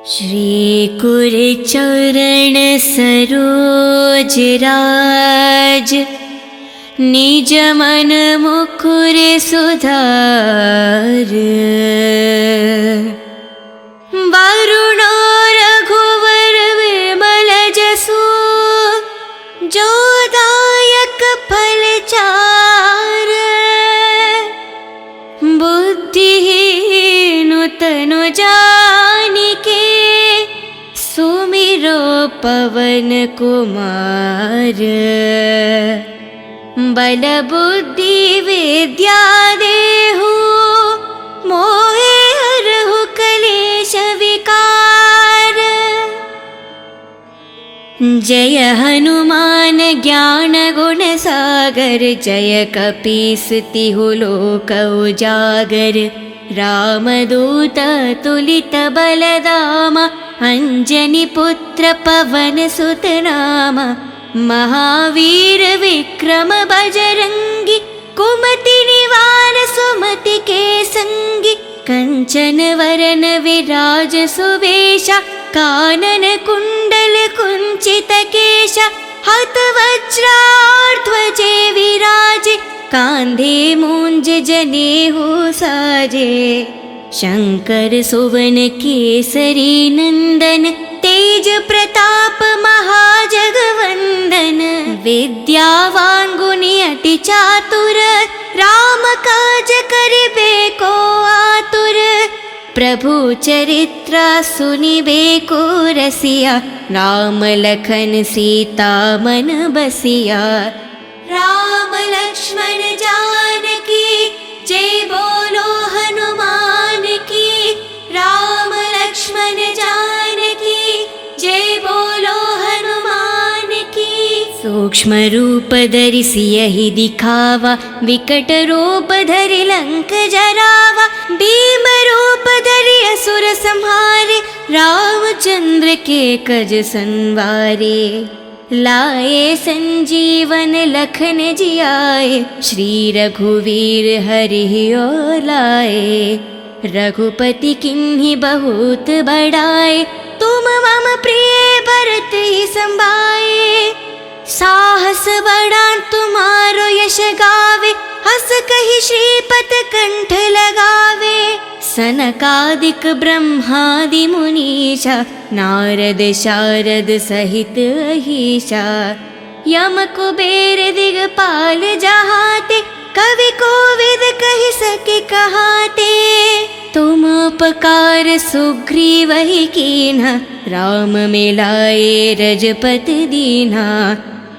श्री कुरचरण सरोज राज, निज मन मुकुर सुधार। वरुणो रघुवर विमल जसु, जो दायक फल चार। बुद्धिहीन तनु जानिके, सुमिरो पवन कुमार। बल बुद्धि विद्या देहु, मोहे हरहु कलेश विकार। जय हनुमान ज्ञान गुण सागर, जय कपीस तिहु लोक उजागर। रामदूत तुलित बलधामा, अंजनी पुत्र पवन सुत नामा। महावीर विक्रम बजरंगी, कुमति निवार सुमति के संगी। कंचन वरन विराज सुवेशा, कानन कुंडल कुंचित केशा। हत वज्राध्वजे विराजे, कांधे मूंज जनेऊ साजे। शंकर सुवन केसरी नंदन, तेज प्रताप महाजगवंदन। विद्यावान गुणी अति चातुर, राम काज करिबे को आतुर। प्रभु चरित्र सुनिबे को रसिया, राम लखन सीता मन बसिया। राम लक्ष्मण जानकी, जय बोलो हनुमान की। राम लक्ष्मण जानकी, जय बोलो हनुमान की। सूक्ष्म रूप धरि सियहि दिखावा, विकट रूप धरि लंक जरावा। भीम रूप धरि असुर संहारे, रामचंद्र के कज संवारे। लाए संजीवन लखन जियाए, श्री रघुवीर हरि और लाए। रघुपति किन्हि बहुत बड़ाए, तुम मम प्रिय भरत ही संभाए। साहस बड़ा तुम्हारो यश गावे, हस कहि श्रीपत कंठ लगावे। सनकादिक ब्रह्मादि मुनीषा, नारद शारद सहित अहीशा। यम कुबेर दिगपाल जहाते, कवि कोविद कहि सके कहाते। तुम उपकार सुग्रीव ही कीन्हा, राम मिलाए रजपति दीन्हा।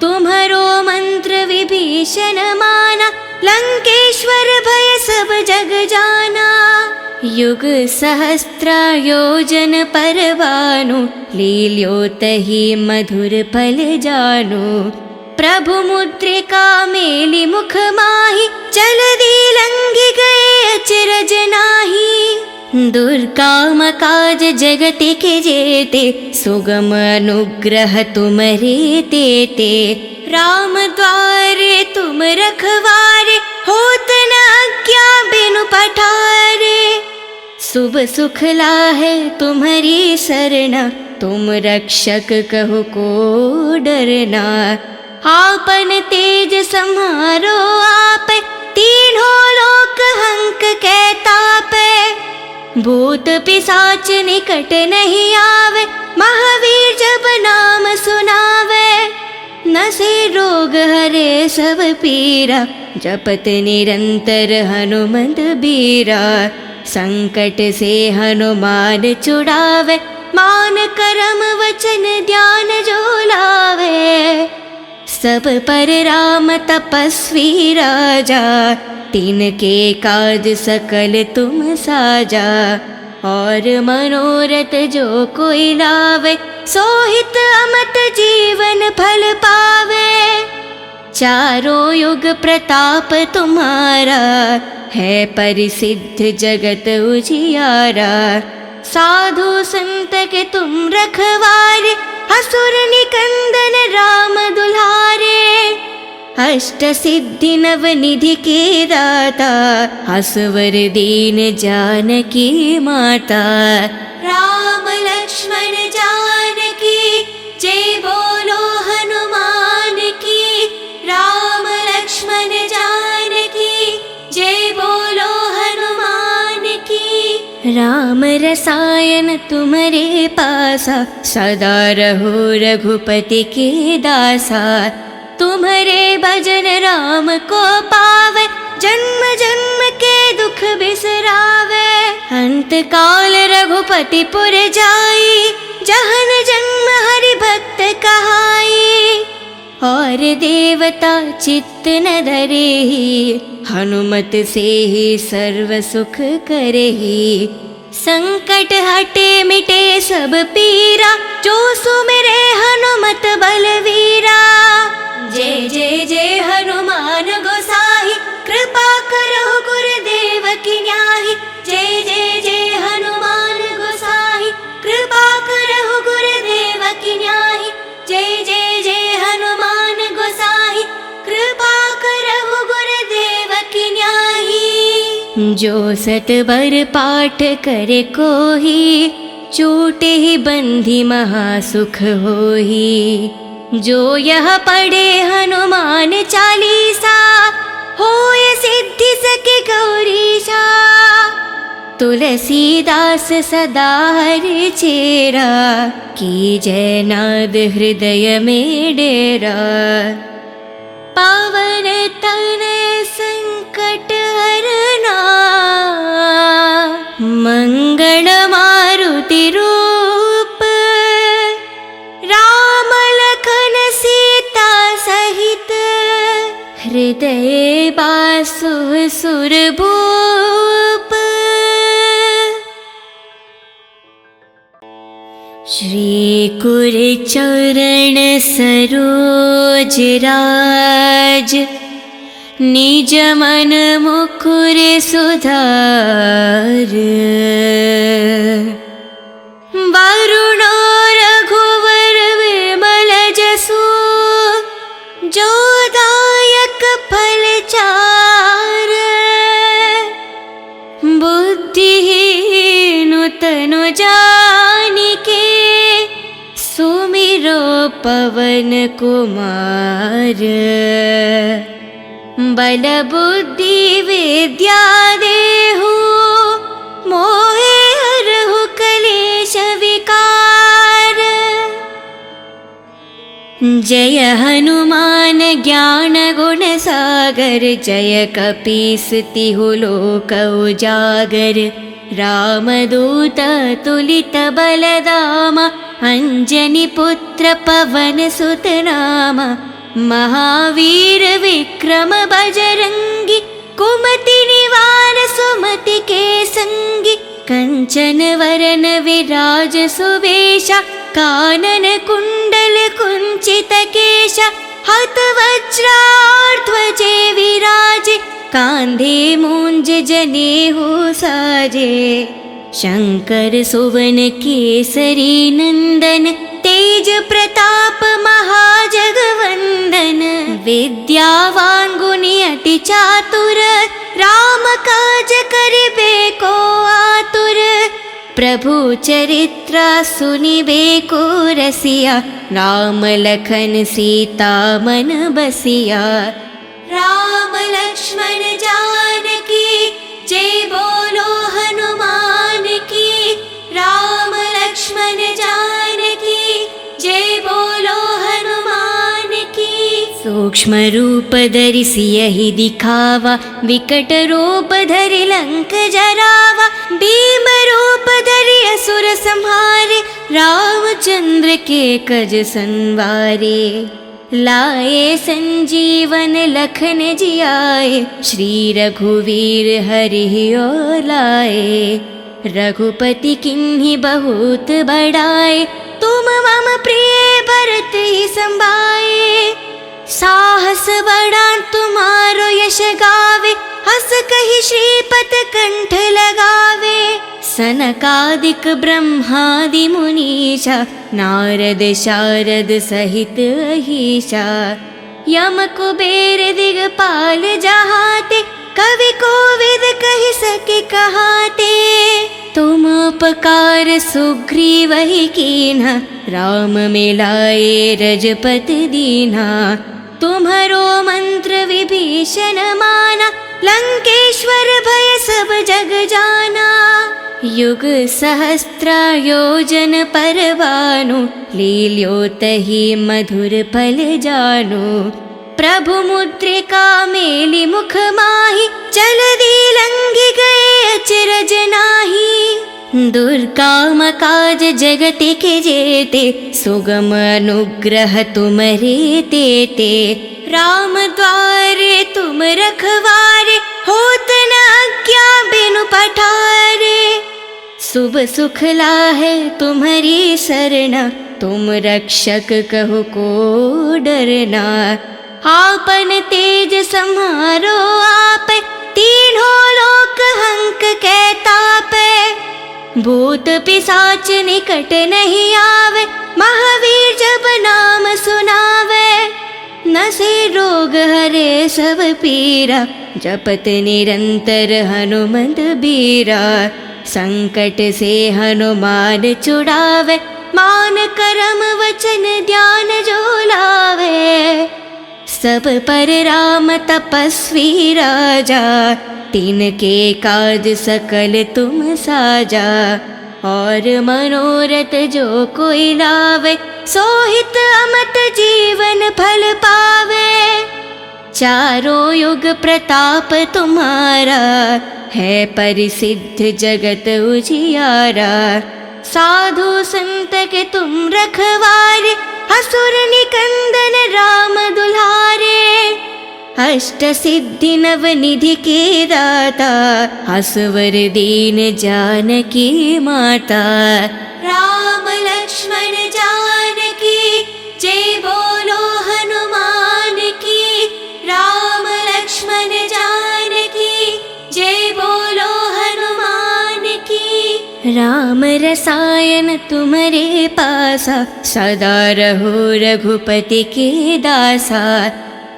तुम्हरो मंत्र विभीषण माना, लंकेश्वर भय सब जग जाना। युग सहस्त्र योजन पर भानु, लील्योतहि मधुर फल जानु। प्रभु मुद्रिका मेलि मुख माहि, जलधि लंघि गए अचरज नाहि। दुर्गम काज जगत के जेते, सुगम अनुग्रह तुमरे तेते। राम द्वारे तुम रखवारे, होत न आज्ञा बिनु पठारे। शुभ सुख लाहे तुम्हारी सरना, तुम रक्षक कहु को डरना। आपन तेज सम्हारो आपे, तीनों लोक हंक के तापे। भूत पिशाच निकट नहीं आवे, महावीर जब नाम सुनावे। नसे रोग हरे सब पीरा, जपत निरंतर हनुमत बीरा। संकट से हनुमान छुड़ावे, मान करम वचन ध्यान जो लावे। सब पर राम तपस्वी राजा, तिनके काज सकल तुम साजा। और मनोरथ जो कोई लावे, सोहित अमत जीवन फल पावे। चारों युग प्रताप तुम्हारा, है परिसिद्ध जगत उजियारा। साधु संत के तुम रखवारे, असुर निकंदन राम दुलारे। अष्ट सिद्धि नव निधि के दाता, असवर दीन जानकी माता। राम लक्ष्मण लक्ष्मण जानकी जय बोलो हनुमान की। राम लक्ष्मण जानकी जय बोलो हनुमान की। राम रसायन तुम्हारे पासा सदा रहो रघुपति के दासा। तुम्हारे भजन राम को पावे जन्म जन्म के दुख बिसरावे। अंत काल रघुपति पुर जाई जहन जन्म हरि भक्त कहाई। और देवता चित्त न धरेहि हनुमत से ही सर्व सुख करेहि। संकट हटे मिटे सब पीरा जो सुमिरे हनुमत बलवीरा। जय जय जय हनुमान गोसाई कृपा करो गुरुदेव की न्याही। जय जय जय हनुमान गोसाई कृपा करो गुरुदेव की न्याही। जय जय जय हनुमान गोसाई कृपा करो गुरुदेव की न्याही। जो सत बर पाठ करे कोही छूटे ही बंधी महासुख होही। जो यह पढ़े हनुमान चालीसा होय सिद्धि सके गौरीशा। तुलसीदास सदा हरि चेरा की जय नाद हृदय में डेरा। पावन तनय संकट हरना मंगल मारुति रूप। राम लखन सीता सहित हृदय बासु सुरभूप। श्री कुर चरण सरोज राज निज मन मुकुर सुधार। वरुणो रघुवर विमल जसु जो दायक फल चार। बुद्धिहीन तनु जानिके सुमिरो पवन कुमार। बल बुद्धि विद्या देहु मोहे हरहु कलेश विकार। जय हनुमान ज्ञान गुण सागर जय कपीस तिहु लोक उजागर। रामदूत तुलित बलदामा अंजनी पुत्र पवन सुत नामा। महावीर विक्रम बजरंगी कुमति निवार सुमति के संगी। कंचन वरन विराज सुवेशा कानन कुंडल कुंचित केशा। हत वज्राध्वजे विराजे कांधे मूंज जनेऊ साजे। शंकर सुवन केसरी नंदन तेज प्रताप महाजगवंदन। विद्यावान गुणी अति चातुर राम काज करिबे को आतुर। प्रभु चरित्र सुनिबे को रसिया राम लखन सीता मन बसिया। राम लक्ष्मण जानकी जय बोलो हनुमान की। राम लक्ष्मण जानकी जय बोलो हनुमान की। सूक्ष्म रूप धरि सियहि दिखावा विकट रूप धरि लंक जरावा। भीम रूप धरि असुर संहारे रामचंद्र के कज संवारे। लाए संजीवन लखन जियाए श्री रघुवीर हरि ओर लाए। रघुपति किन्हीं बहुत बड़ाए तुम मम प्रिय भरत ही संभाए। साहस बड़ा तुम्हारो यश गावे हस कहि श्रीपत कंठ लगावे। सनकादिक ब्रह्मादि मुनीषा नारद शारद सहित अहीशा। यम कुबेर दिगपाल जहाते कवि कोविद कहि सके कहाते। तुम उपकार सुग्रीव ही कीन्हा, राम मिलाए रजपत दीन्हा। तुम्हारो मंत्र विभीषण माना, लंकेश्वर भय सब जग जाना। युग सहस्त्र योजन पर भानु, लील्यो तहि मधुर फल जानु। प्रभु मुद्रिका मेलि मुख माहि, जलधि लंघि गए अचरज नाहि। दुर्गम काज जगति के जेते, सुगम अनुग्रह तुमरे तेते। राम द्वारे तुम रखवारे, होत न आज्ञा बिनु पठारे। शुभ सुख लाहे तुम्हारी सरना, तुम रक्षक कहो को डरना। आपन तेज सम्हारो आपे, तीनों लोक हंक कै तापे। भूत पिशाच निकट नहीं आवे, महावीर जब नाम सुनावे। नसे रोग हरे सब पीरा, जपत निरंतर हनुमत बीरा। संकट से हनुमान छुड़ावे, मान करम वचन ध्यान जो लावे। सब पर राम तपस्वी राजा, तिनके काज सकल तुम साजा। और मनोरथ जो कोई लावे, सोहित अमत जीवन फल पावे। चारों युग प्रताप तुम्हारा, है परिसिद्ध जगत उजियारा। साधु संत के तुम रखवारे, असुर निकंदन राम दुलारे। अष्ट सिद्धि नव निधि के दाता, असवर दीन जानकी माता। राम लक्ष्मण जानकी, जय बोलो हनुमान की। राम लक्ष्मण जानकी, जय बोलो हनुमान की। राम रसायन तुम्हारे पासा, सदा रहो रघुपति के दासा।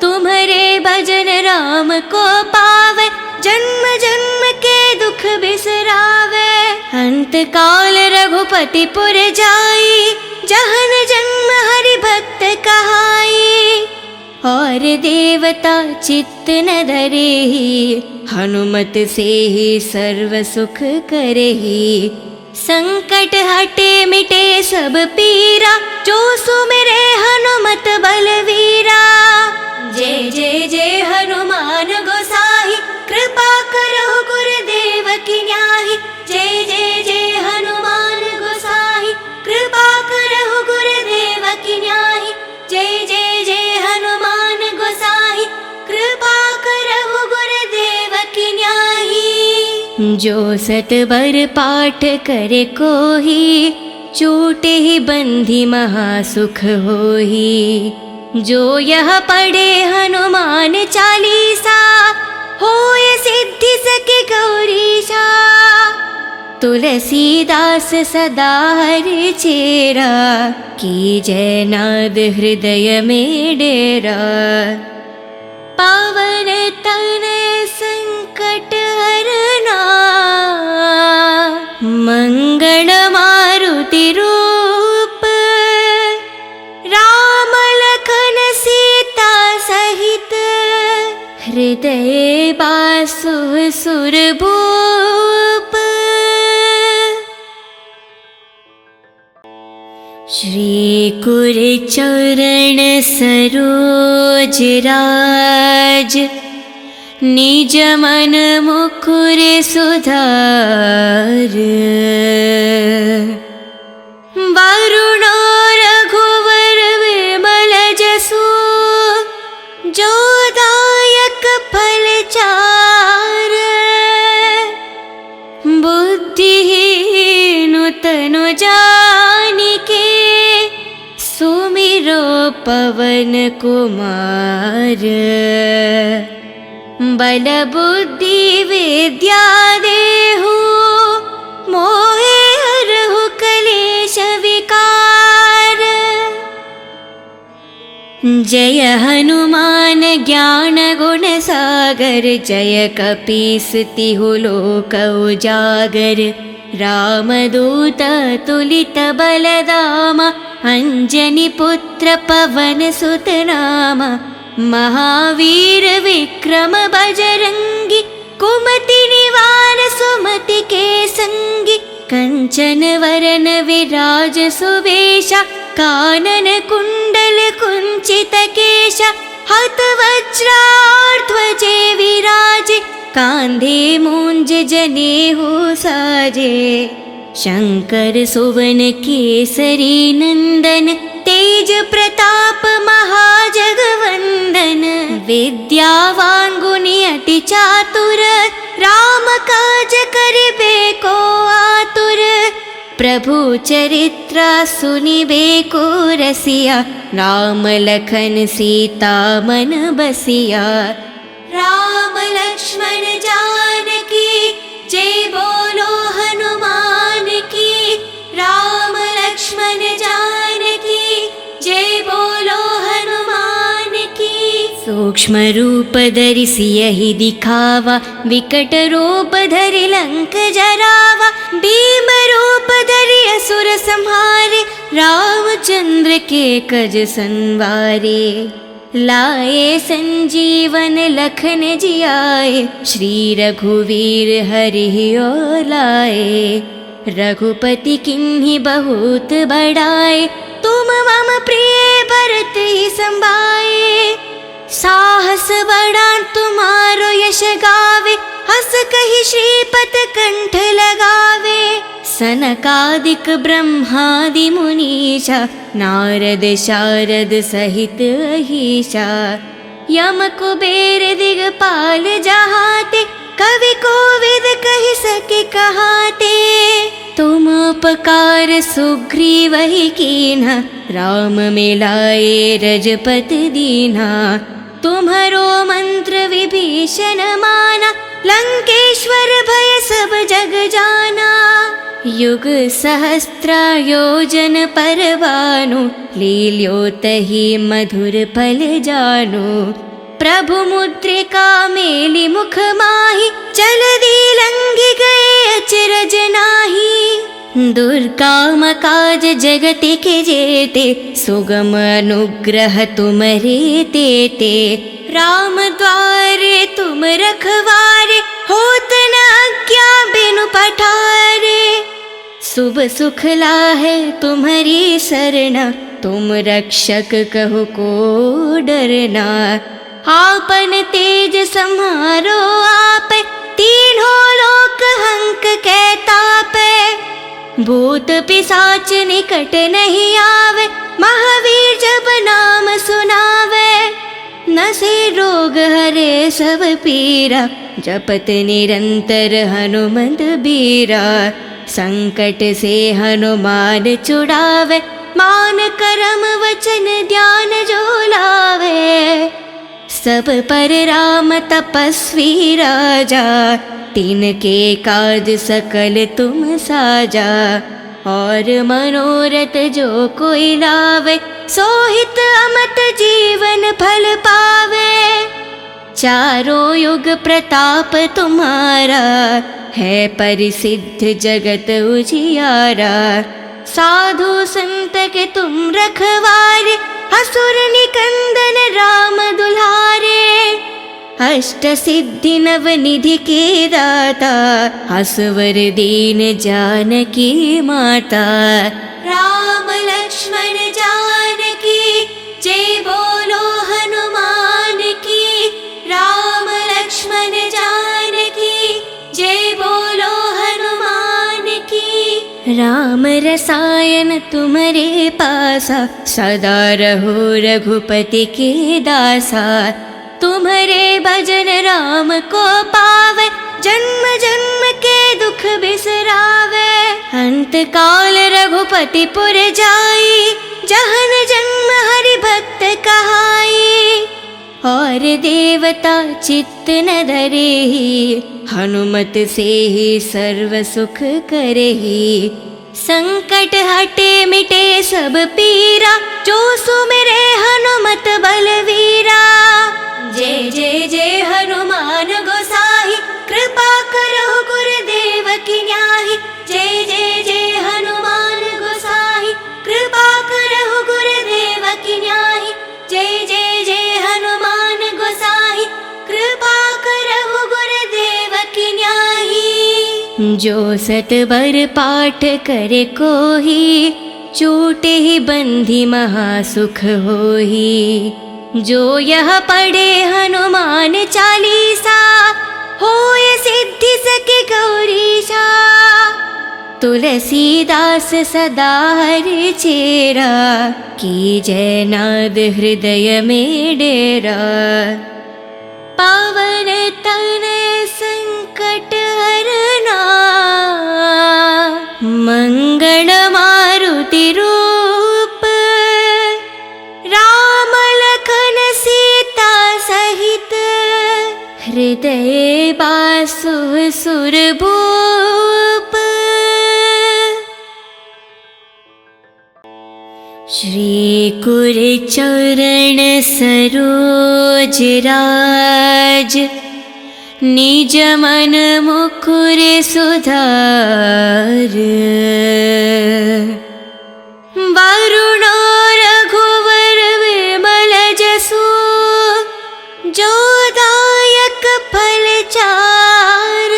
तुम्हारे भजन राम को पावे, जन्म जन्म के दुख बिसरावे। अंत काल रघुपति पुर जाई, जहन जन्म हरि भक्त कहाई। और देवता चित्त न धरेहि, हनुमत से ही सर्व सुख करेहि। संकट हटे मिटे सब पीरा, जो सुमिरे हनुमत बलवीरा। जय जय जय हनुमान गोसाई, कृपा करो गुरुदेव की न्याही। जय जय जय हनुमान गोसाई, कृपा करो गुरुदेव की न्याही। जय जय जय हनुमान गोसाई, कृपा करो गुरुदेव की न्याही। जो सत बर पाठ करे कोही, छूटे ही बंधी महासुख होही। जो यह पढ़े हनुमान चालीसा, होय सिद्धि सके गौरीशा। तुलसीदास सदा हरि चेरा, की जय नाद हृदय में डेरा। पावन तनय संकट हरना, मंगल मारुति रूप। राम लखन सीता सहित, हृदय बासु सुरभूप। श्री कुर चरण सरोज राज, निज मन मुकुर सुधार। वरुणो रघुवर विमल जसु, जो दायक फल चार। बुद्धिहीन तनु जानिके, सुमिरो पवन कुमार। बल बुद्धि विद्या देहु, मोहे हरहु कलेश विकार। जय हनुमान ज्ञान गुण सागर, जय कपीस तिहु लोक उजागर। रामदूत तुलित बलदाम अंजनी पुत्र पवन सुत नाम महावीर विक्रम बजरंगी कुमति निवार सुमति के संगी कंचन वरन विराज सुवेशा कानन कुंडल कुंचित केशा हत वज्राध्वजे विराजे कांधे मूंज जनेऊ साजे शंकर सुवन केसरी नंदन तेज प्रताप महाजगवंदन विद्यावान गुणी अति चातुर राम काज करिबे को आतुर प्रभु चरित्र सुनिबे को रसिया राम लखन सीता मन बसिया राम लक्ष्मण जानकी जय बोलो हनुमान की राम लक्ष्मण जानकी जय बोलो हनुमान की सूक्ष्म रूप धरि सियहि दिखावा विकट रूप धरि लंक जरावा भीम रूप धरि असुर संहारे रामचंद्र के कज संवारे लाए संजीवन लखन जियाए श्री रघुवीर हरि और लाए रघुपति किन्हीं बहुत बड़ाए तुम मम प्रिय भरत ही संभाए साहस बड़ा तुम्हारो यश गावे हस कहि श्रीपत कंठ लगावे सनकादिक ब्रह्मादि मुनीषा नारद शारद सहित अहीशा यम कुबेर दिगपाल जहाते कवि कोविद कहि सके कहाते तुम उपकार सुग्रीव ही कीन्हा राम मिलाए रजपत दीन्हा तुम्हरो मंत्र विभीषण माना लंकेश्वर भय सब जग जाना युग सहस्त्र योजन पर भानु लील्योतहि मधुर फल जानु प्रभु मुद्रिका मेलि मुख माहि जलधि लंघि गए अचरज नाही दुर्गम काज जगत के जेते सुगम अनुग्रह तुम्हारे तेते राम द्वारे तुम रखवारे होत न आज्ञा बिनु पठारे शुभ सुख लाहे तुम्हारी सरना तुम रक्षक कहो को डरना आपन तेज सम्हारो आप तीनों लोक हंक के तापे भूत पिशाच निकट नहीं आवे महावीर जब नाम सुनावे नसे रोग हरे सब पीरा जपत निरंतर हनुमंत बीरा संकट से हनुमान छुड़ावे मान करम वचन ध्यान जो लावे सब पर राम तपस्वी राजा तिनके काज सकल तुम साजा और मनोरथ जो कोई लावे सोहित अमत जीवन फल पावे चारों युग प्रताप तुम्हारा है परिसिद्ध जगत उजियारा साधु संत के तुम रखवारे असुर निकंदन राम दुल्हारे अष्ट सिद्धि नव निधि के दाता असवर दीन जानकी माता राम लक्ष्मण जानकी जय बोलो हनुमान की राम लक्ष्मण जानकी जय बोलो हनुमान की राम रसायन तुम्हारे पासा सदा रहो रघुपति के दासा तुम्हारे भजन राम को पावे जन्म जन्म के दुख बिसरावे अंत काल रघुपति पुर जाई जहन जन्म हरि भक्त कहाई और देवता चित्त न धरेहि हनुमत से ही सर्व सुख करेहि संकट हटे मिटे सब पीरा जो सुमिरे हनुमत बलवीरा जय जय जय हनुमान गोसाई कृपा करो गुरुदेव की न्याही जय जो सतबर पाठ करे कोही, छूटे ही बंधी महासुख होही। जो यह पढ़े हनुमान चालीसा, होय सिद्धि सके गौरीशा। तुलसीदास सदा हरि चेरा, कीजय नाद हृदय में डेरा। पावन तनय संकट हरना, मंगल मारुति रूप। राम लखन सीता सहित, हृदय बासु सुरभूप। श्री कुर चरण सरोज राज, निज मन मुकुर सुधार। वरुण रघुवर विमल जसु, जो दायक फल चार।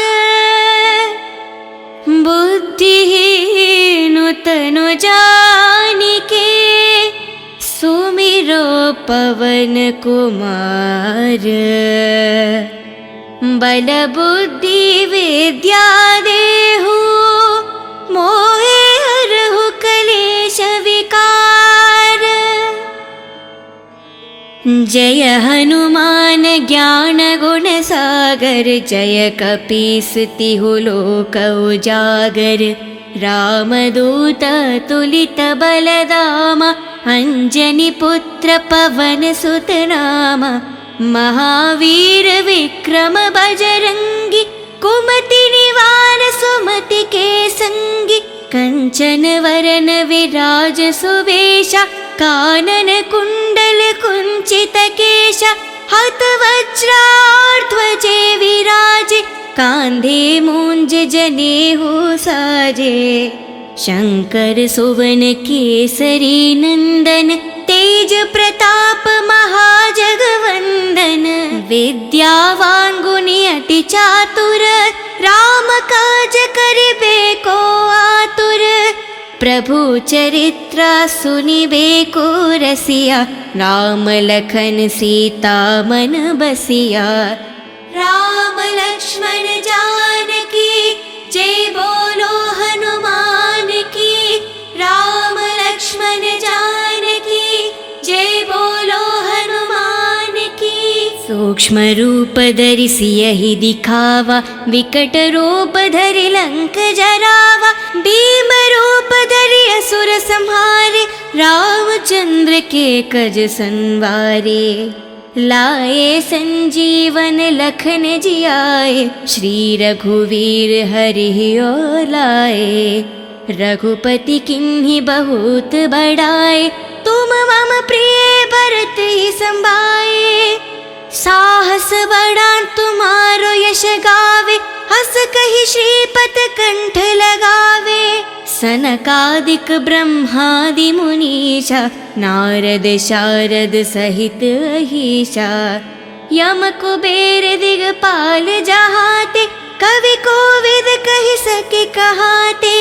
बुद्धिहीन तनु जानिके, सुमिरो पवन कुमार। बल बुद्धि विद्या देहु, मोहे हरहु कलेश विकार। जय हनुमान ज्ञान गुण सागर, जय कपीस तिहु लोक उजागर। रामदूत तुलित बलधामा, अंजनी पुत्र पवन सुत नामा। महावीर विक्रम बजरंगी, कुमति निवार सुमति के संगी। कंचन वरन विराज सुवेशा, कानन कुंडल कुंचित केशा। हत वज्राध्वजे विराजे, कांधे मूंज जनेऊ साजे। शंकर सुवन केसरी नंदन, तेज प्रताप महाजगवंदन। विद्यावान गुणी अति चातुर, राम काज करिबे को आतुर। प्रभु चरित्र सुनिबे को रसिया, राम लखन सीता मन बसिया। राम लक्ष्मण जानकी, जय बोलो हनुमान की। राम लक्ष्मण जानकी, जय बोलो हनुमान की। सूक्ष्म रूप धरि सियहि दिखावा, विकट रूप धरि लंक जरावा। भीम रूप धरि असुर संहारे, रामचंद्र के कज संवारे। लाए संजीवन लखन जियाए, श्री रघुवीर हरि ओर लाए। रघुपति किन्हीं बहुत बड़ाए, तुम मम प्रिय भरत ही संभाए। साहस बड़ा तुम्हारो यश गावे, हस कहि श्रीपत कंठ लगावे। सनकादिक ब्रह्मादि मुनीषा, नारद शारद सहित अहीशा। यम कुबेर दिगपाल जहाते, कवि कोविद कहि सके कहाते।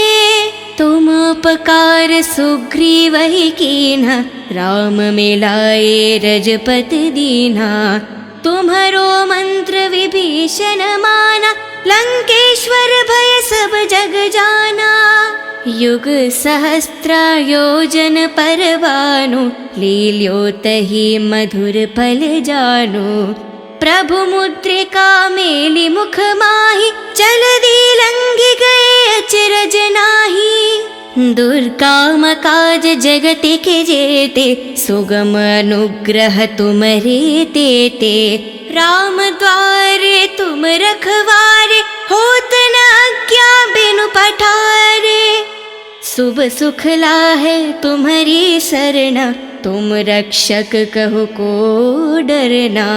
तुम उपकार सुग्रीवहि कीन्हा, राम मिलाए रजपति दीन्हा। तुम्हरो मंत्र विभीषण माना, लंकेश्वर भय सब जग जाना। युग सहस्त्र योजन पर भानु, लील्योतहि मधुर फल जानु। प्रभु मुद्रिका मेलि मुख माहि, जलधि लंघि गए अचरज नाहि। दुर्गम काज जगत के जेते, सुगम अनुग्रह तुमरे तेते। राम द्वारे तुम रखवारे, होत न आज्ञा बिनु पठारे। शुभ सुख लाहे तुम्हारी सरना, तुम रक्षक कहो को डरना।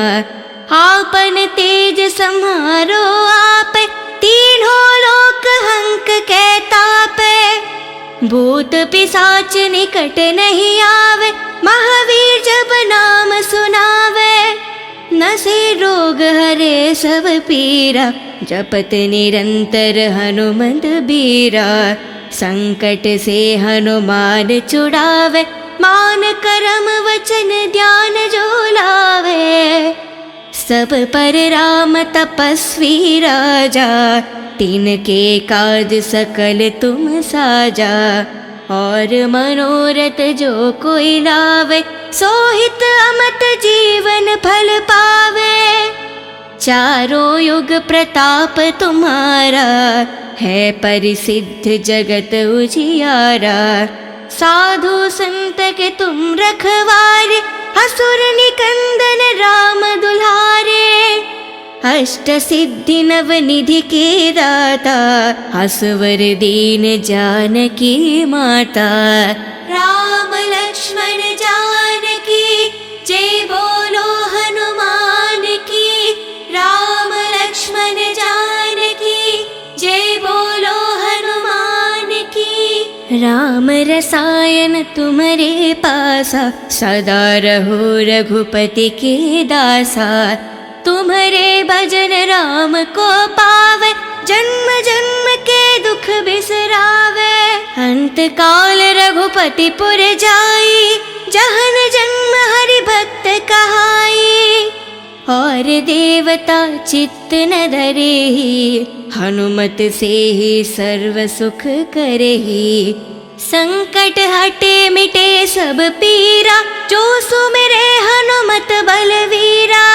आपन तेज सम्हारो आप, तीनों लोक हंक के तापे। भूत पिशाच निकट नहीं आवे, महावीर जब नाम सुनावे। नसे रोग हरे सब पीरा, जपत निरंतर हनुमत बीरा। संकट से हनुमान छुड़ावे, मान करम वचन ध्यान जो लावे। सब पर राम तपस्वी राजा, तिनके काज सकल तुम साजा। और मनोरथ जो कोई लावे, सोहित अमत जीवन फल पावे। चारों युग प्रताप तुम्हारा, है परिसिद्ध जगत उजियारा। साधु संत के तुम रखवारे, असुर निकंदन राम दुलारे। अष्ट सिद्धि नव निधि के दाता, असवर दीन जानकी माता। राम लक्ष्मण जानकी जय बोलो हनुमान की। राम लक्ष्मण जानकी जय बोलो हनुमान की। राम रसायन तुम्हारे पासा, सदा रहो रघुपति के दासा। तुम्हारे भजन राम को पावे, जन्म जन्म के दुख बिसरावे। अंत काल रघुपति पुर जाई, जहन जन्म हरि भक्त कहाई। और देवता चित्त न धरेहि, हनुमत से ही सर्व सुख करेहि। संकट हटे मिटे सब पीरा, जो सुमिरे हनुमत बलवीरा।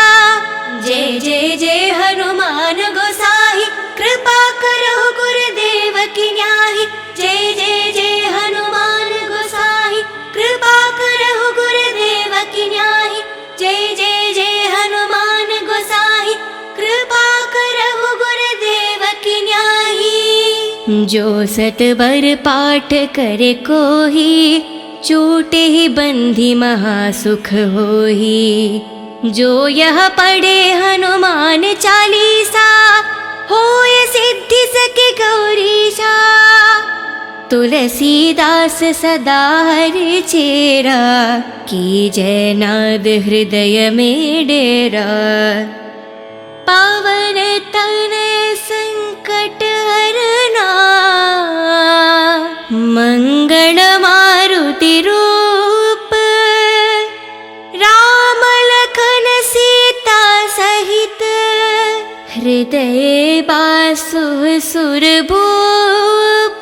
जय जय जय हनुमान गोसाई, कृपा करो गुरुदेव की न्याही। जय जय जय हनुमान गोसाई, कृपा करो गुरुदेव की न्याही। जय जय जय हनुमान गोसाई, कृपा करो गुरुदेव की न्याही। जो सत बर पाठ करे कोही, छूटे ही बंधी महासुख होही। जो यह पढ़े हनुमान चालीसा, होय सिद्धि सके गौरीशा। तुलसीदास सदा हरि चेरा, की जय नाद हृदय में डेरा। पावन तनय संकट हरना, मंगल मारुति रूप। राम लखन सीता सहित, हृदय बासु सुरभूप।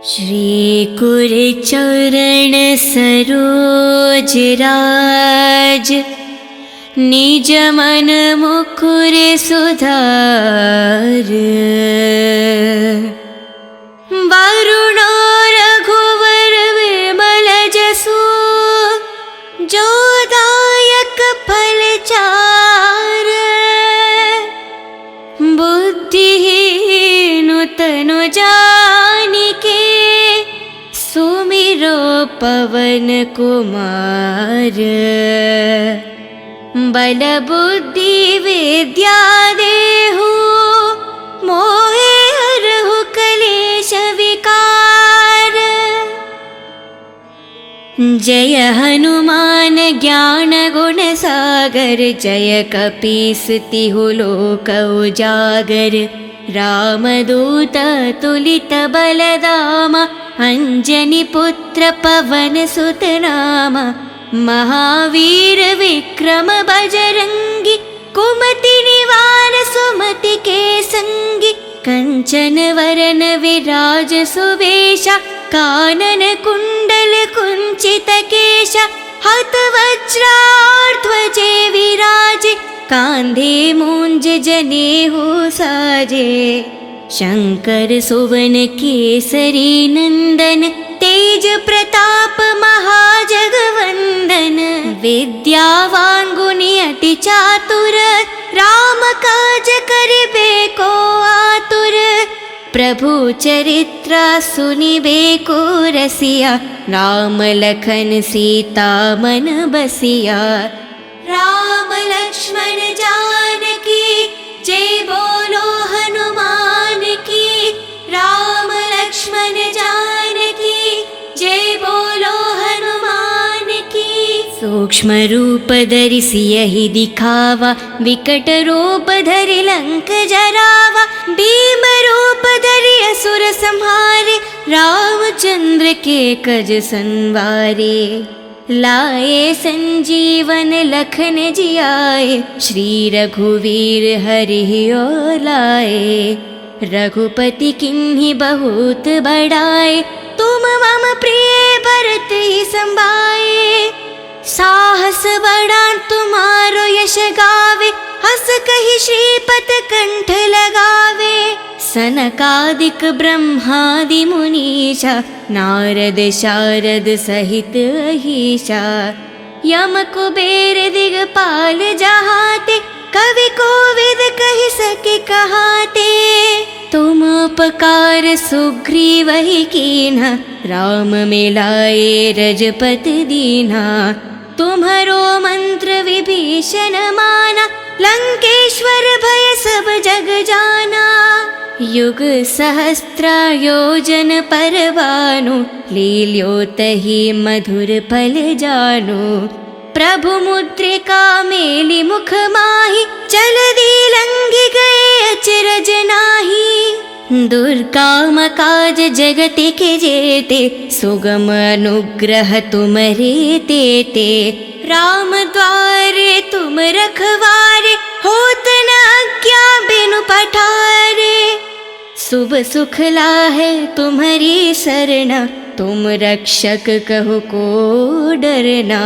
श्री कुर चरण सरोज राज, निज मन मुकुर सुधार। वरुणो रघुवर विमल जसु, जो दायक फल चार। बुद्धिहीन तनु जानिके, सुमिरो पवन कुमार। बल बुद्धि विद्या देहु, मोहे हरहु कलेश विकार। जय हनुमान ज्ञान गुण सागर, जय कपीस तिहु लोक उजागर। रामदूत तुलित बलदामा, अंजनी पुत्र पवन सुत नामा। महावीर विक्रम बजरंगी, कुमति निवार सुमति के संगी। कंचन वरन विराज सुवेशा, कानन कुंडल कुंचित केशा। हत वज्राध्वजे विराजे, कांधे मूंज जनेऊ साजे। शंकर सुवन केसरी नंदन, तेज प्रताप महाजगवंदन। विद्यावान गुणी अति चातुर, राम काज करिबे को आतुर। प्रभु चरित्र सुनिबे को रसिया, राम लखन सीता मन बसिया। राम लक्ष्मण जानकी जय बोलो हनुमान की। राम लक्ष्मण जानकी जय बोलो हनुमान की। सो सूक्ष्म रूप धरि सियहि दिखावा, विकट रूप धरि लंक जरावा। भीम रूप धरि असुर संहारे, रामचंद्र के कज संवारे। लाए संजीवन लखन जियाए, श्री रघुवीर हरि और लाए। रघुपति किन्हीं बहुत बड़ाए, तुम मम प्रिय भरत ही संभाए। साहस बड़ा तुम्हारो यश गावे, हस कहि श्रीपत कंठ लगावे। सनकादिक ब्रह्मादि मुनीषा, नारद शारद सहित अहीशा। यम कुबेर दिगपाल जहाते, कवि कोविद कहि सके कहाते। तुम उपकार सुग्रीव ही कीन्हा, राम मिलाए रजपति दीन्हा। तुम्हरो मंत्र विभीषण माना, लंकेश्वर भय सब जग जाना। युग सहस्त्र योजन पर भानु, लील्यो तहि मधुर फल जानु। प्रभु मुद्रिका मेलि मुख माहि, जलधि लंघि गए अचरज नाहि। दुर्गम काज जगत के जेते, सुगम अनुग्रह तुमरे तेते। राम द्वारे तुम रखवारे, होत न आज्ञा बिनु पठारे। शुभ सुख लाहे तुम्हारी सरना, तुम रक्षक कहो को डरना।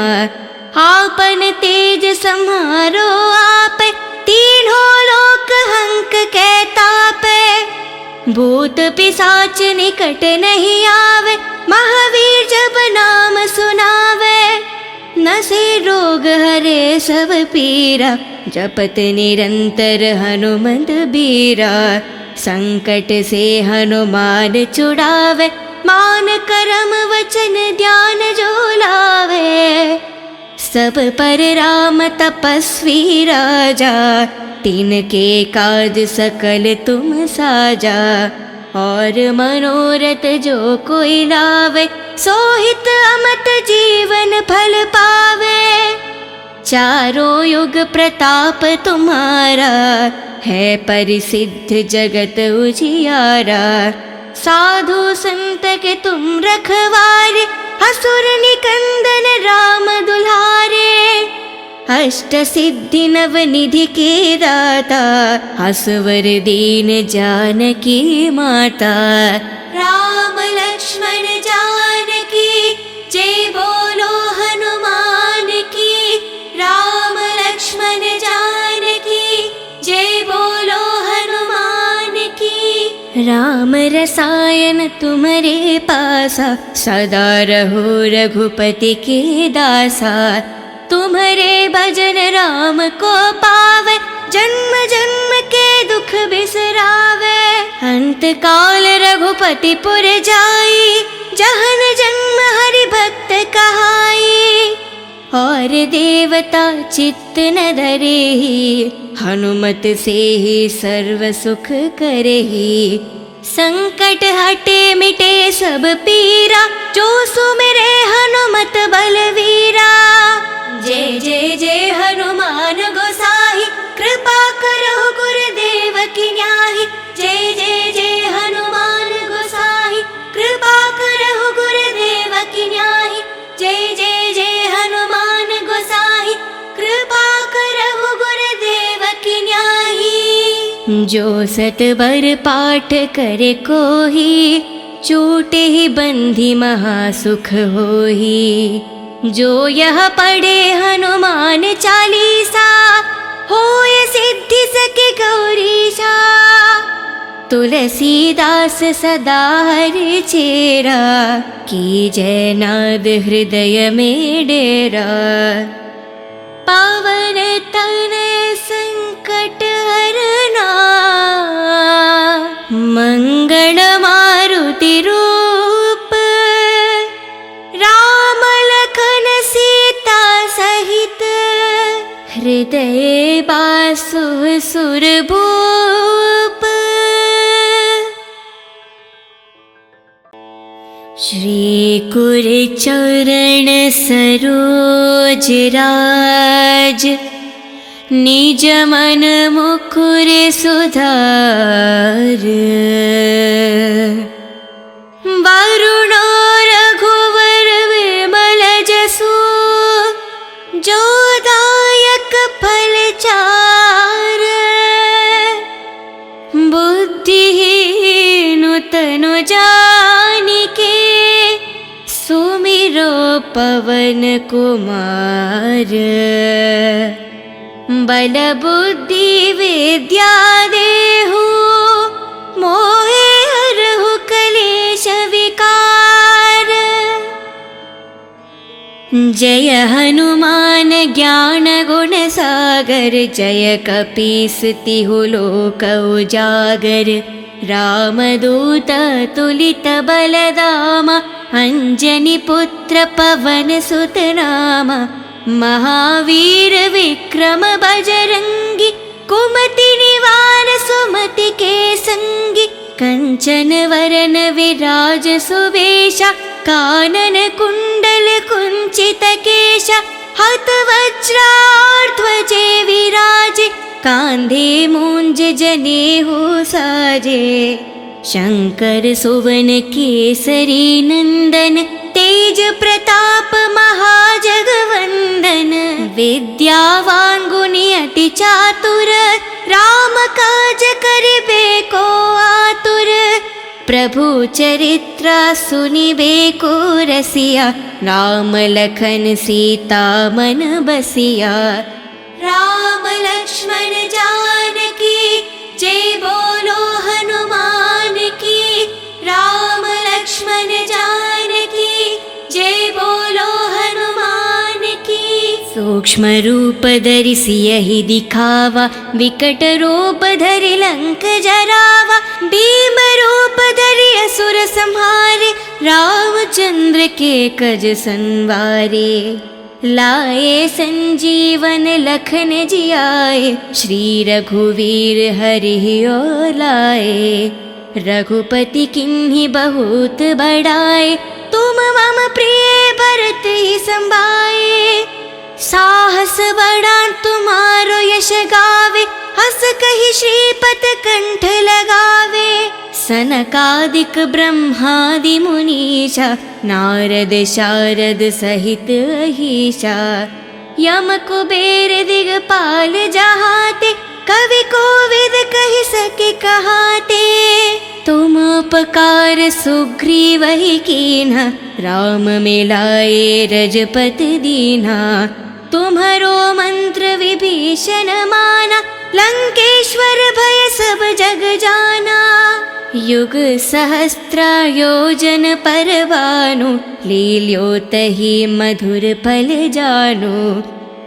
आपन तेज सम्हारो आप, तीनों लोक हंक कै तापै। भूत पिशाच निकट नहीं आवे, महावीर जब नाम सुनावे। नसे रोग हरे सब पीरा, जपत निरंतर हनुमत बीरा। संकट से हनुमान छुड़ावे, मान करम वचन ध्यान जो लावे। सब पर राम तपस्वी राजा, तिनके काज सकल तुम साजा। और मनोरथ जो कोई लावे, सोहित अमत जीवन फल पावे। चारों युग प्रताप तुम्हारा, है परिसिद्ध जगत उजियारा। साधु संत के तुम रखवारे, असुर निकंदन राम दुलारे। अष्ट सिद्धि नव निधि के दाता, असवर दीन जानकी माता। राम लक्ष्मण जानकी, जय बोलो हनुमान की। राम लक्ष्मण जानकी, जय बोलो हनुमान की। राम रसायन तुम्हारे पासा, सदा रहो रघुपति के दासा। तुम्हारे भजन राम को पावे, जन्म जन्म के दुख बिसरावे। अंत काल रघुपति पुर जाई, जहन जन्म हरि भक्त कहाई। और देवता चित्त न धरेहि, हनुमत से ही सर्व सुख करेहि। संकट हटे मिटे सब पीरा, जो सुमिरे हनुमत बलवीरा। जय जय जय हनुमान गोसाई, कृपा करो गुरुदेव की न्याही। जय जय जय हनुमान गोसाई, कृपा करो गुरुदेव की न्याही। जय जय जय हनुमान गोसाई, कृपा करो गुरुदेव की न्याही। जो सतबर पाठ करे कोही, छूटे ही बंधी महासुख होही। जो यह पढ़े हनुमान चालीसा, होय सिद्धि सके गौरीशा। तुलसीदास सदा हरि चेरा, की जय नाद हृदय में डेरा। पावन तनय संकट हरना, मंगल मारुति रूप। राम लखन सीता सहित, हृदय बासु सुरभूप। श्री कुरचरण सरोज राज, निज मन मुकुर सुधार। वरुणो रघुवर विमल जसु, जो दायक फल चार। बुद्धिहीन तनु जानिके, सुमिरो पवन कुमार। बल बुद्धि विद्या देहु, मोहे हरहु कलेश विकार। जय हनुमान ज्ञान गुण सागर, जय कपीस तिहु लोक उजागर। रामदूत तुलित बलधामा, अंजनी पुत्र पवन सुत नामा। महावीर विक्रम बजरंगी, कुमति निवार सुमति के संगी। कंचन वरन विराज सुवेशा, कानन कुंडल कुंचित केशा। हत वज्राध्वजे विराजे, कांधे मूंज जनेऊ साजे। शंकर सुवन केसरी नंदन, तेज प्रताप महाजगवंदन। विद्यावान गुणी अति चातुर, राम काज करिबे को आतुर। प्रभु चरित्र सुनिबे को रसिया, राम लखन सीता मन बसिया। राम लक्ष्मण जानकी, जय बोलो हनुमान की। राम लक्ष्मण जानकी, जय बोलो हनुमान की। सूक्ष्म रूप धरि सियहि दिखावा, विकट रूप धरि लंक जरावा। भीम रूप धरि असुर संहारे, रामचंद्र के कज संवारे। लाए संजीवन लखन जियाए, श्री रघुवीर हरि ओर लाए। रघुपति किन्हि बहुत बड़ाए, तुम मम प्रिय भरत ही संभाए। साहस बड़ा तुम्हारो यश गावे, हस कहि श्रीपत कंठ लगावे। सनकादिक ब्रह्मादि मुनीषा, नारद शारद सहित अहीशा। यम कुबेर दिगपाल जहाते, कवि कोविद कहि सके कहाते। तुम उपकार सुग्रीवहि कीन्हा, राम मिलाए रजपति दीन्हा। तुम्हरो मंत्र विभीषण माना, लंकेश्वर भय सब जग जाना। युग सहस्त्र योजन पर भानु, लील्योतहि मधुर फल जानु।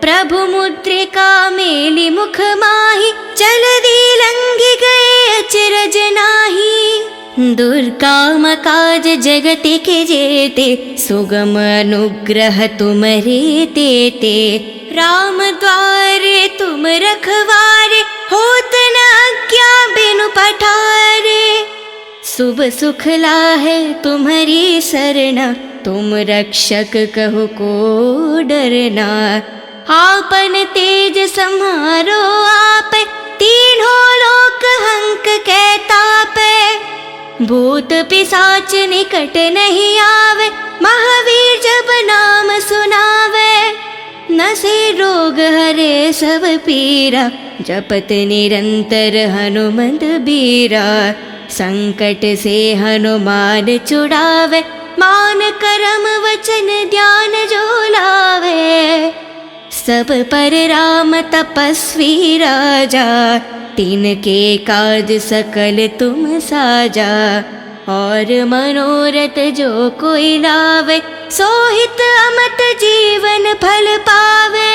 प्रभु मुद्रिका मेलि मुख माहि, जलधि लंघि गए अचरज नाहि। दुर्गम काज जगत के जेते, सुगम अनुग्रह तुमरे तेते। राम द्वारे तुम रखवारे, होत न आज्ञा बिनु पठारे। शुभ सुख लाहे तुम्हारी सरना, तुम रक्षक कहु को डरना। आपन तेज सम्हारो आपे, तीनों लोक हंक के तापे। भूत पिशाच निकट नहीं आवे, महावीर जब नाम सुनावे। नसे रोग हरे सब पीरा, जपत निरंतर हनुमत बीरा। संकट से हनुमान छुड़ावे, मान करम वचन ध्यान जो लावे। सब पर राम तपस्वी राजा, तिनके काज सकल तुम साजा। और मनोरथ जो कोई लावे, सोहित अमत जीवन फल पावे।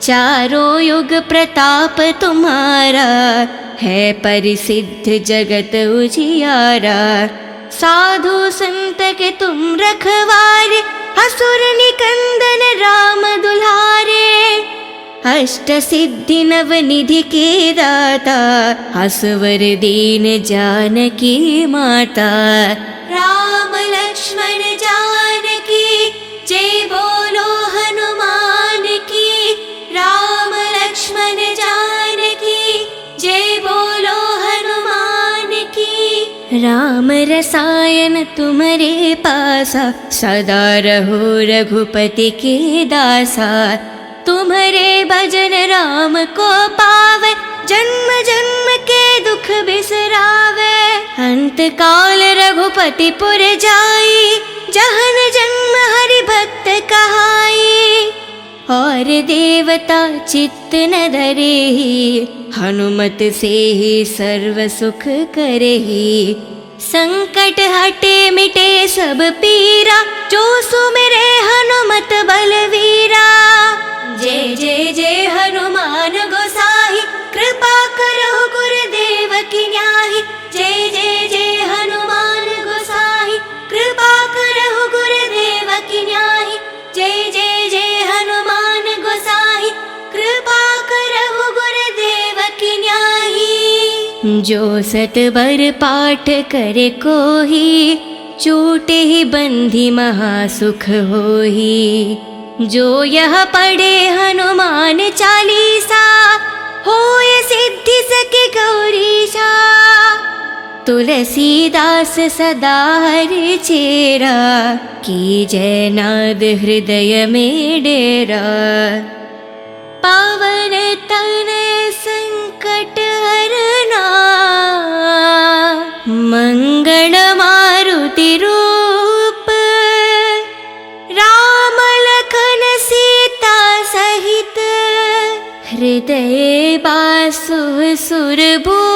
चारों युग प्रताप तुम्हारा, है परिसिद्ध जगत उजियारा। साधु संत के तुम रखवारे, असुर निकंदन राम दुलारे। अष्ट सिद्धि नव निधि के दाता, असवर दीन जानकी माता। राम लक्ष्मण राम रसायन तुम्हारे पासा, सदा रहो रघुपति के दासा। तुम्हारे भजन राम को पावे, जन्म जन्म के दुख बिसरावे। अंत काल रघुपति पुर जाई, जहन जन्म हरि भक्त कहाई। और देवता चित्त न धरेहि, हनुमत से ही सर्व सुख करेहि। संकट हटे मिटे सब पीरा, जो सुमिरे हनुमत बलवीरा। जय जय जय हनुमान गोसाई, कृपा करो गुरुदेव की न्याही। जय जय जय हनुमान गोसाई, कृपा करो गुरुदेव की न्याही। जय जय जय हनुमान गोसाई, कृपा करो गुरुदेव की न्याही। जो सतबर पाठ करे कोही, छूटे ही बंधी महासुख होही। जो यह पढ़े हनुमान चालीसा, होय सिद्धि सके गौरीशा। तुलसीदास सदा हरि चेरा, की जय नाद हृदय में डेरा। पावन तनय संकट हरना, मंगल मारुति रूप। राम लखन सीता सहित, हृदय बासु सुरभूप।